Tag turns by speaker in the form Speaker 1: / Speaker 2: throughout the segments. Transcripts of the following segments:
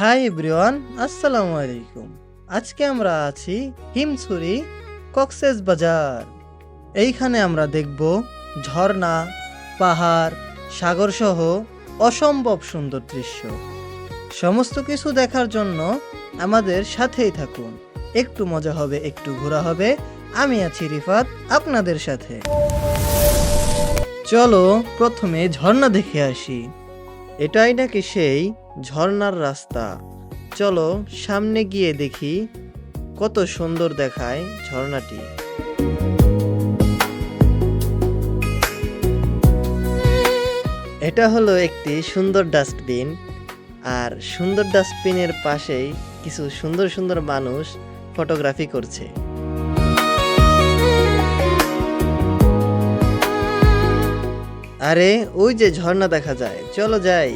Speaker 1: Hi everyone, আসসালামু আলাইকুম। আজকে আমরা আছি হিমছড়ি কক্সেস বাজার। এইখানে আমরা দেখব ঝর্ণা, পাহাড়, সাগর সহ অসম্ভব সুন্দর দৃশ্য। সমস্ত কিছু দেখার জন্য আমাদের সাথেই থাকুন। একটু মজা হবে, একটু ঘোরা হবে। আমি আছি রিফাত আপনাদের সাথে। চলো প্রথমে ঝর্ণা দেখে আসি। এটাই নাকি সেই ঝর্ণার রাস্তা। চলো সামনে গিয়ে দেখি কত সুন্দর দেখায় ঝর্ণাটি। এটা হলো একটি সুন্দর ডাস্টবিন, আর সুন্দর ডাস্টবিনের পাশেই কিছু সুন্দর সুন্দর মানুষ ফটোগ্রাফি করছে। আরে ওই যে ঝর্ণা দেখা যায়, চলো যাই।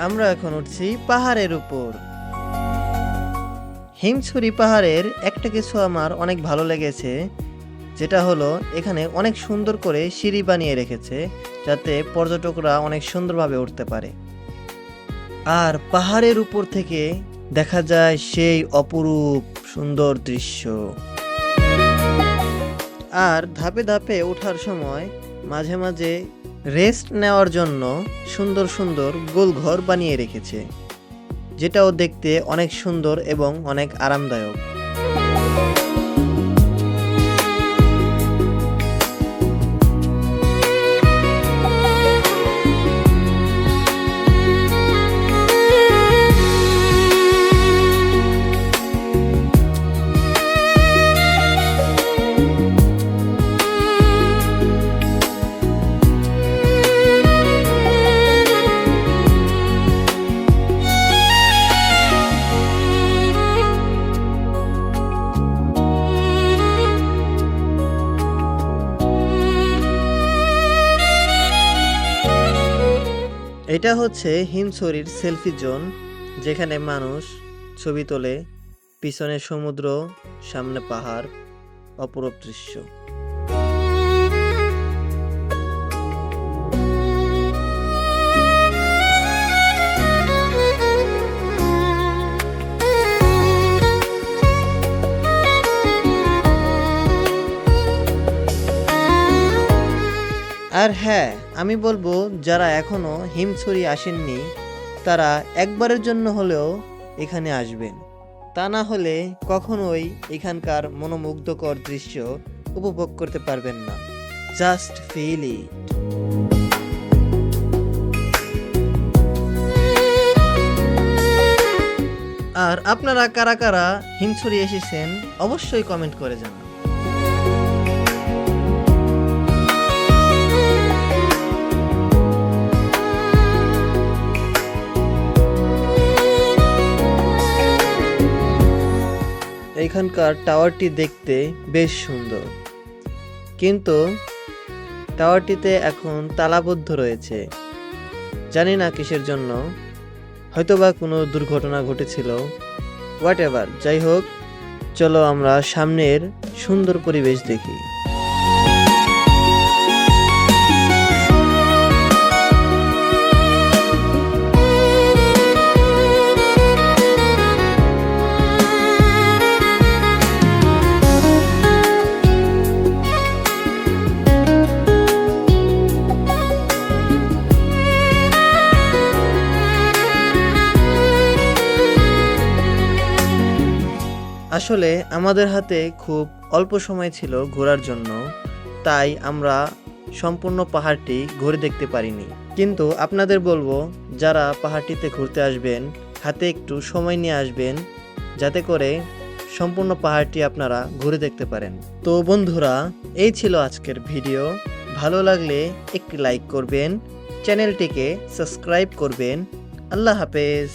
Speaker 1: আমরা এখন উঠছি পাহাড়ের উপর। হিমছড়ি পাহাড়ের একটা কিছু আমার অনেক ভালো লেগেছে, যেটা হলো এখানে অনেক সুন্দর করে সিঁড়ি বানিয়ে রেখেছে, যাতে পর্যটকরা অনেক সুন্দরভাবে উঠতে পারে। আর পাহাড়ের উপর থেকে দেখা যায় সেই অপরূপ সুন্দর দৃশ্য। আর ধাপে ধাপে ওঠার সময় মাঝে মাঝে রেস্ট নেওয়ার জন্য সুন্দর সুন্দর গোলঘর বানিয়ে রেখেছে, যেটাও দেখতে অনেক সুন্দর এবং অনেক আরামদায়ক। এটা হচ্ছে হিমছড়ির সেলফি জোন, যেখানে মানুষ ছবি তোলে। পিছনে সমুদ্র, সামনে পাহাড়, অপরূপ দৃশ্য। আর হ্যাঁ, আমি বলবো যারা এখনো হিমছড়ি আসেননি তারা একবারের জন্য হলেও এখানে আসবেন। তা না হলে কখনোই এখানকার মনোমুগ্ধকর দৃশ্য উপভোগ করতে পারবেন না। Just feel it. আর আপনারা কারা কারা হিমছড়ি এসেছেন অবশ্যই কমেন্ট করে জানান। এখানকার টাওয়ারটি দেখতে বেশ সুন্দর, কিন্তু টাওয়ারটিতে এখন তালাবদ্ধ রয়েছে। জানি না কিসের জন্য, হয়তোবা কোনো দুর্ঘটনা ঘটেছিল। হোয়াট এভার, যাই হোক, চলো আমরা সামনের সুন্দর পরিবেশ দেখি। আসলে আমাদের হাতে খুব অল্প সময় ছিল ঘোরার জন্য, তাই আমরা সম্পূর্ণ পাহাড়টি ঘুরে দেখতে পারিনি। কিন্তু আপনাদের বলবো, যারা পাহাড়টিতে ঘুরতে আসবেন হাতে একটু সময় নিয়ে আসবেন, যাতে করে সম্পূর্ণ পাহাড়টি আপনারা ঘুরে দেখতে পারেন। তো বন্ধুরা, এই ছিল আজকের ভিডিও। ভালো লাগলে একটি লাইক করবেন, চ্যানেলটিকে সাবস্ক্রাইব করবেন। আল্লাহ হাফেজ।